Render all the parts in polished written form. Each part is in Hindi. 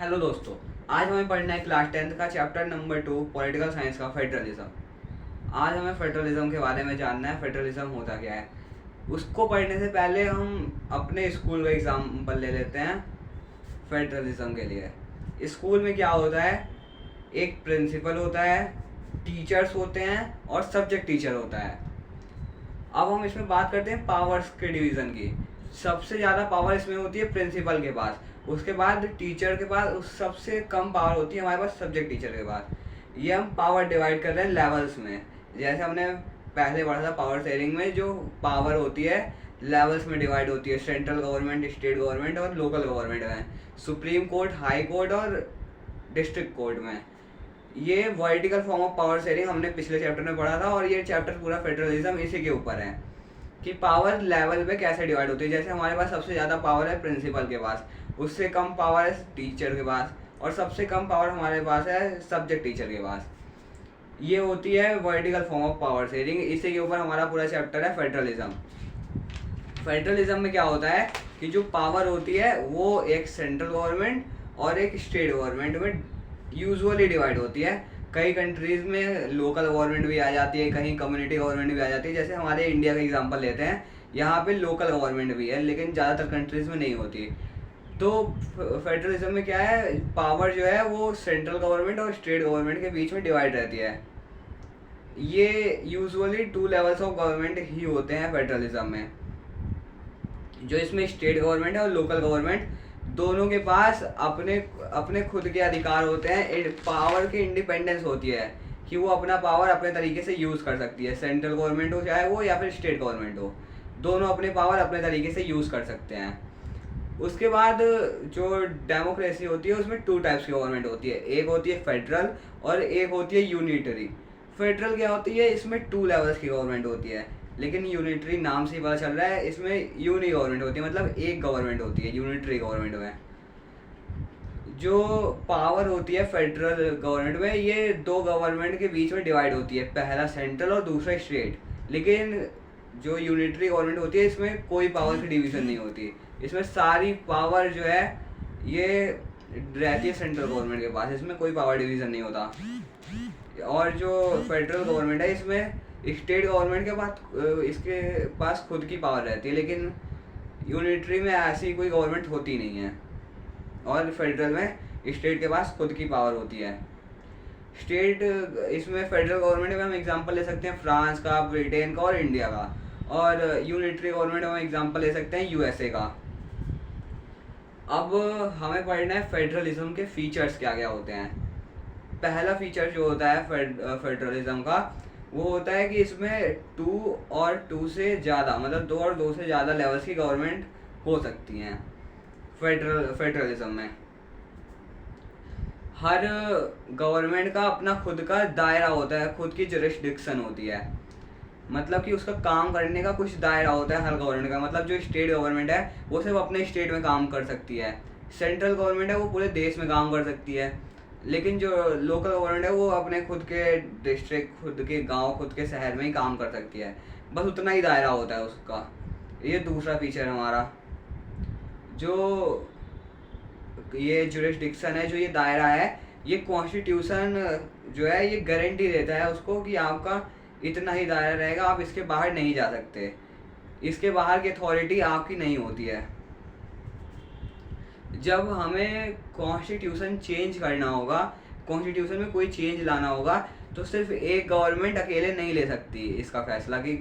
हेलो दोस्तों। आज हमें पढ़ना है क्लास 10th का चैप्टर नंबर 2 पॉलिटिकल साइंस का फेडरलिज्म। आज हमें फेडरलिज्म के बारे में जानना है, फेडरलिज्म होता क्या है। उसको पढ़ने से पहले हम अपने स्कूल का एग्जाम्पल ले लेते हैं। फेडरलिज्म के लिए स्कूल में क्या होता है, एक प्रिंसिपल होता है, टीचर्स होते हैं और सब्जेक्ट टीचर होता है। अब हम इसमें बात करते हैं पावर्स के डिवीज़न की। सबसे ज़्यादा पावर इसमें होती है प्रिंसिपल के पास, उसके बाद टीचर के पास सबसे कम पावर होती है हमारे पास सब्जेक्ट टीचर के पास। ये हम पावर डिवाइड कर रहे हैं लेवल्स में। जैसे हमने पहले पढ़ा था पावर शेयरिंग में, जो पावर होती है लेवल्स में डिवाइड होती है, सेंट्रल गवर्नमेंट, स्टेट गवर्नमेंट और लोकल गवर्नमेंट में, सुप्रीम कोर्ट, हाई कोर्ट और डिस्ट्रिक्ट कोर्ट में। ये vertical form of power sharing हमने पिछले चैप्टर में पढ़ा था और ये चैप्टर पूरा फेडरलिज्म इसी के ऊपर है कि पावर लेवल पे कैसे डिवाइड होती है। जैसे हमारे पास सबसे ज़्यादा पावर है प्रिंसिपल के पास, उससे कम पावर है टीचर के पास और सबसे कम पावर हमारे पास है सब्जेक्ट टीचर के पास। ये होती है vertical form of power sharing. इसी के ऊपर हमारा पूरा चैप्टर है फेडरलिज्म। फेडरलिज्म में क्या होता है कि जो पावर होती है वो एक सेंट्रल गवर्नमेंट और एक स्टेट गवर्नमेंट में यूजुअली डिवाइड होती है। कई कंट्रीज में लोकल गवर्नमेंट भी आ जाती है, कहीं कम्युनिटी गवर्नमेंट भी आ जाती है। जैसे हमारे इंडिया का एग्जांपल लेते हैं, यहाँ पे लोकल गवर्नमेंट भी है लेकिन ज़्यादातर कंट्रीज में नहीं होती। तो फेडरलिज्म में क्या है, पावर जो है वो सेंट्रल गवर्नमेंट और स्टेट गवर्नमेंट के बीच में डिवाइड रहती है। ये यूजुअली 2 लेवल्स ऑफ गवर्नमेंट ही होते हैं फेडरलिज्म में। जो इसमें स्टेट गवर्नमेंट है और लोकल गवर्नमेंट दोनों के पास अपने अपने खुद के अधिकार होते हैं। पावर की इंडिपेंडेंस होती है कि वो अपना पावर अपने तरीके से यूज़ कर सकती है। सेंट्रल गवर्नमेंट हो चाहे वो या फिर स्टेट गवर्नमेंट हो, दोनों अपने पावर अपने तरीके से यूज़ कर सकते हैं। उसके बाद जो डेमोक्रेसी होती है उसमें 2 टाइप्स की गवर्नमेंट होती है, एक होती है फेडरल और एक होती है यूनिटरी। फेडरल क्या होती है, इसमें 2 लेवल्स की गवर्नमेंट होती है, लेकिन यूनिटरी नाम से ही पता चल रहा है, इसमें यूनि गवर्नमेंट होती है, मतलब एक गवर्नमेंट होती है यूनिटरी गवर्नमेंट में। जो पावर होती है फेडरल गवर्नमेंट में, ये 2 गवर्नमेंट के बीच में डिवाइड होती है, पहला सेंट्रल और दूसरा स्टेट। लेकिन जो यूनिटरी गवर्नमेंट होती है इसमें कोई पावर की डिवीज़न नहीं होती, इसमें सारी पावर जो है ये रहती है सेंट्रल गवर्नमेंट के पास, इसमें कोई पावर डिवीज़न नहीं होता। और जो फेडरल गवर्नमेंट है इसमें स्टेट गवर्नमेंट के पास इसके पास खुद की पावर रहती है, लेकिन यूनिटरी में ऐसी कोई गवर्नमेंट होती नहीं है और फेडरल में स्टेट के पास खुद की पावर होती है। स्टेट इसमें फेडरल गवर्नमेंट में हम एग्जांपल ले सकते हैं फ्रांस का, ब्रिटेन का और इंडिया का, और यूनिटरी गवर्नमेंट में हम एग्जांपल ले सकते हैं यूएसए का। अब हमें पढ़ना है फेडरलिज्म के फीचर्स क्या क्या होते हैं। पहला फीचर जो होता है फेडरलिज्म का, वो होता है कि इसमें 2 और 2 से ज़्यादा, मतलब 2 और 2 से ज़्यादा लेवल्स की गवर्नमेंट हो सकती हैं। फेडरलिज्म में हर गवर्नमेंट का अपना खुद का दायरा होता है, खुद की जुरिस्डिक्शन होती है, मतलब कि उसका काम करने का कुछ दायरा होता है हर गवर्नमेंट का। मतलब जो स्टेट गवर्नमेंट है वो सिर्फ अपने स्टेट में काम कर सकती है, सेंट्रल गवर्नमेंट है वो पूरे देश में काम कर सकती है, लेकिन जो लोकल गवर्नमेंट है वो अपने खुद के डिस्ट्रिक्ट, खुद के गांव, खुद के शहर में ही काम कर सकती है, बस उतना ही दायरा होता है उसका। ये दूसरा फीचर है हमारा। जो ये जुरिस्डिक्शन है, जो ये दायरा है, ये कॉन्स्टिट्यूशन जो है ये गारंटी देता है उसको कि आपका इतना ही दायरा रहेगा, आप इसके बाहर नहीं जा सकते, इसके बाहर की अथॉरिटी आपकी नहीं होती है। जब हमें कॉन्स्टिट्यूशन चेंज करना होगा, कॉन्स्टिट्यूशन में कोई चेंज लाना होगा, तो सिर्फ एक गवर्नमेंट अकेले नहीं ले सकती इसका फैसला कि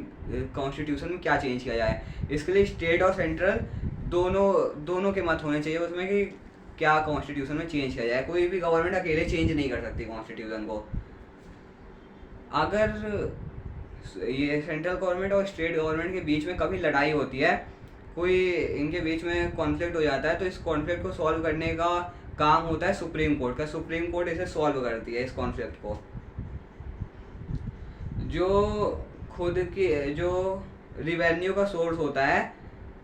कॉन्स्टिट्यूशन में क्या चेंज किया जाए। इसके लिए स्टेट और सेंट्रल दोनों के मत होने चाहिए उसमें कि क्या कॉन्स्टिट्यूशन में चेंज किया जाए। कोई भी गवर्नमेंट अकेले चेंज नहीं कर सकती कॉन्स्टिट्यूशन को। अगर ये सेंट्रल गवर्नमेंट और स्टेट गवर्नमेंट के बीच में कभी लड़ाई होती है, कोई इनके बीच में कॉन्फ्लिक्ट हो जाता है, तो इस कॉन्फ्लिक्ट को सॉल्व करने का काम होता है सुप्रीम कोर्ट का। सुप्रीम कोर्ट इसे सॉल्व करती है, इस कॉन्फ्लिक्ट को। जो खुद की जो रिवेन्यू का सोर्स होता है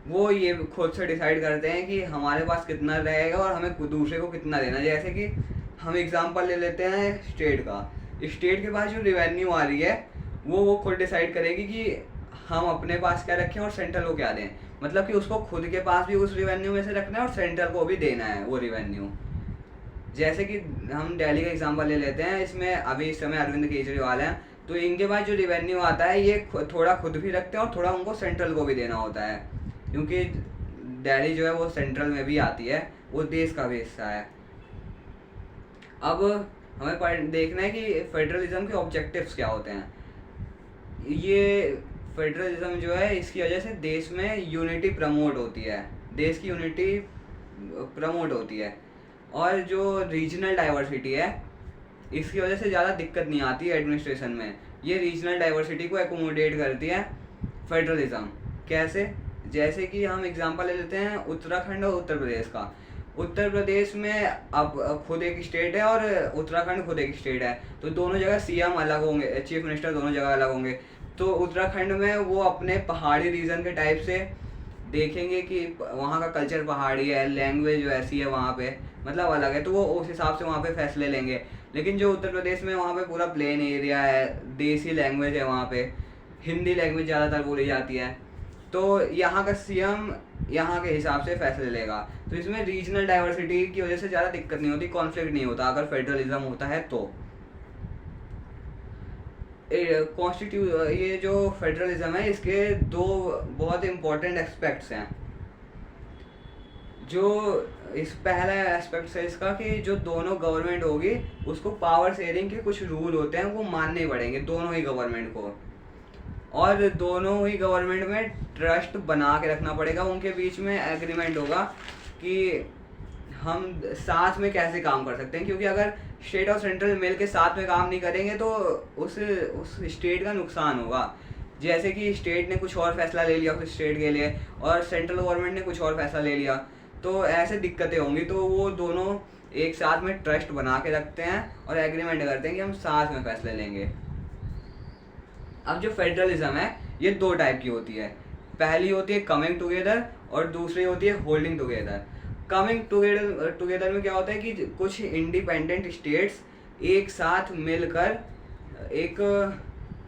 वो ये खुद से डिसाइड करते हैं कि हमारे पास कितना रहेगा और हमें दूसरे को कितना देना। जैसे कि हम एग्जांपल ले लेते हैं स्टेट का। स्टेट के पास जो रिवेन्यू आ रही है वो खुद डिसाइड करेगी कि हम अपने पास क्या रखें और सेंट्रल को क्या दें। मतलब कि उसको खुद के पास भी उस रिवेन्यू में से रखना है और सेंट्रल को भी देना है वो रिवेन्यू। जैसे कि हम दिल्ली का एग्जांपल ले लेते हैं, इसमें अभी इस समय अरविंद केजरीवाल हैं, तो इनके पास जो रेवेन्यू आता है ये थोड़ा खुद भी रखते हैं और थोड़ा उनको सेंट्रल को भी देना होता है, क्योंकि दिल्ली जो है वो सेंट्रल में भी आती है, वो देश का भी हिस्सा है। अब हमें देखना है कि फेडरलिज्म के ऑब्जेक्टिव्स क्या होते हैं। ये फेडरलिज्म जो है इसकी वजह से देश में यूनिटी प्रमोट होती है, देश की यूनिटी प्रमोट होती है, और जो रीजनल डाइवर्सिटी है इसकी वजह से ज़्यादा दिक्कत नहीं आती है एडमिनिस्ट्रेशन में। ये रीजनल डाइवर्सिटी को एकोमोडेट करती है फेडरलिज्म। कैसे? जैसे कि हम एग्जांपल ले लेते हैं उत्तराखंड और उत्तर प्रदेश का। उत्तर प्रदेश में अब खुद एक स्टेट है और उत्तराखंड खुद एक स्टेट है, तो दोनों जगह सीएम अलग होंगे, चीफ मिनिस्टर दोनों जगह अलग होंगे। तो उत्तराखंड में वो अपने पहाड़ी रीजन के टाइप से देखेंगे कि वहाँ का कल्चर पहाड़ी है, लैंग्वेज जो ऐसी है वहाँ पे मतलब अलग है, तो वो उस हिसाब से वहाँ पे फैसले लेंगे। लेकिन जो उत्तर प्रदेश में वहाँ पे पूरा प्लेन एरिया है, देसी लैंग्वेज है, वहाँ पे हिंदी लैंग्वेज ज़्यादातर बोली जाती है, तो यहाँ का सीएम यहाँ के हिसाब से फैसले लेगा। तो इसमें रीजनल डाइवर्सिटी की वजह से ज़्यादा दिक्कत नहीं होती, कॉन्फ्लिक्ट नहीं होता अगर फेडरलिज्म होता है तो। ये जो फेडरलिज्म है इसके दो बहुत इम्पोर्टेंट एस्पेक्ट्स हैं। जो इस पहला एस्पेक्ट है इसका कि जो दोनों गवर्नमेंट होगी उसको पावर शेयरिंग के कुछ रूल होते हैं वो मानने पड़ेंगे दोनों ही गवर्नमेंट को, और दोनों ही गवर्नमेंट में ट्रस्ट बना के रखना पड़ेगा, उनके बीच में एग्रीमेंट होगा कि हम साथ में कैसे काम कर सकते हैं, क्योंकि अगर स्टेट और सेंट्रल मिल के साथ में काम नहीं करेंगे तो उस स्टेट का नुकसान होगा। जैसे कि स्टेट ने कुछ और फैसला ले लिया उस स्टेट के लिए और सेंट्रल गवर्नमेंट ने कुछ और फैसला ले लिया, तो ऐसे दिक्कतें होंगी। तो वो दोनों एक साथ में ट्रस्ट बना के रखते हैं और एग्रीमेंट करते हैं कि हम साथ में फैसले लेंगे। अब जो फेडरलिज्म है ये दो टाइप की होती है, पहली होती है कमिंग टुगेदर और दूसरी होती है होल्डिंग टुगेदर। कमिंग टुगेदर में क्या होता है कि कुछ इंडिपेंडेंट स्टेट्स एक साथ मिलकर एक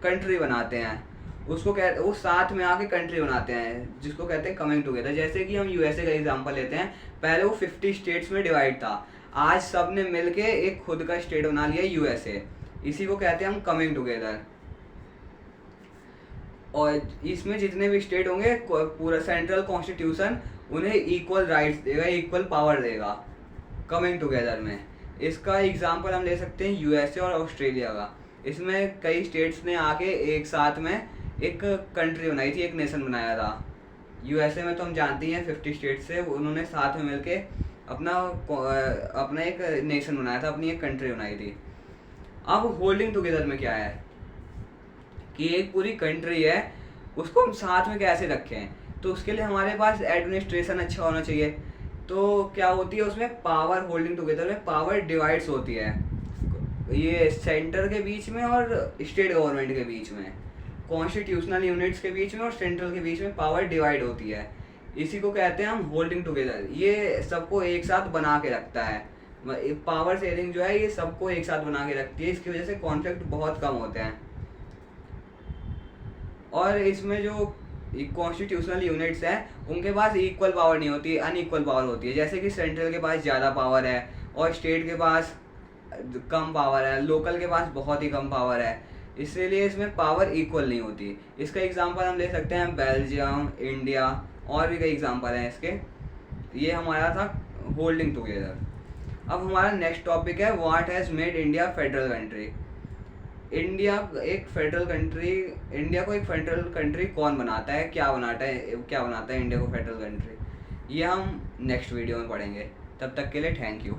कंट्री बनाते हैं, उसको वो साथ में आके कंट्री बनाते हैं जिसको कहते हैं कमिंग टुगेदर। जैसे कि हम यूएसए का एग्जांपल लेते हैं, पहले वो 50 स्टेट्स में डिवाइड था, आज सब ने मिलके एक खुद का स्टेट बना लिया यूएसए, इसी को कहते हैं हम कमिंग टुगेदर। और इसमें जितने भी स्टेट होंगे पूरा सेंट्रल कॉन्स्टिट्यूशन उन्हें इक्वल राइट्स देगा, इक्वल पावर देगा कमिंग टुगेदर में। इसका एग्जांपल हम ले सकते हैं यूएसए और ऑस्ट्रेलिया का। इसमें कई स्टेट्स ने आके एक साथ में एक कंट्री बनाई थी, एक नेशन बनाया था। यूएसए में तो हम जानते हैं 50 स्टेट्स से उन्होंने साथ में मिलके अपना एक नेशन बनाया था, अपनी एक कंट्री बनाई थी। अब होल्डिंग टुगेदर में क्या है कि एक पूरी कंट्री है उसको हम साथ में कैसे रखें, तो उसके लिए हमारे पास एडमिनिस्ट्रेशन अच्छा होना चाहिए। तो क्या होती है उसमें पावर, होल्डिंग टुगेदर में पावर डिवाइड्स होती है, ये सेंटर के बीच में और स्टेट गवर्नमेंट के बीच में, कॉन्स्टिट्यूशनल यूनिट्स के बीच में और सेंट्रल के बीच में पावर डिवाइड होती है, इसी को कहते हैं हम होल्डिंग टुगेदर। ये सबको एक साथ बना के रखता है, पावर शेयरिंग जो है ये सबको एक साथ बना के रखती है, इसकी वजह से कॉन्फ्लिक्ट बहुत कम होते हैं। और इसमें जो कॉन्स्टिट्यूशनल यूनिट्स हैं उनके पास इक्वल पावर नहीं होती, अनइक्वल पावर होती है। जैसे कि सेंट्रल के पास ज़्यादा पावर है और स्टेट के पास कम पावर है, लोकल के पास बहुत ही कम पावर है, इसीलिए इसमें पावर इक्वल नहीं होती। इसका एग्जांपल हम ले सकते हैं बेल्जियम, इंडिया, और भी कई एग्जांपल हैं इसके। ये हमारा था होल्डिंग टुगेदर। अब हमारा नेक्स्ट टॉपिक है what has made India federal country. India को एक फेडरल कंट्री कौन बनाता है, क्या बनाता है इंडिया को फेडरल कंट्री, ये हम नेक्स्ट वीडियो में पढ़ेंगे। तब तक के लिए थैंक यू।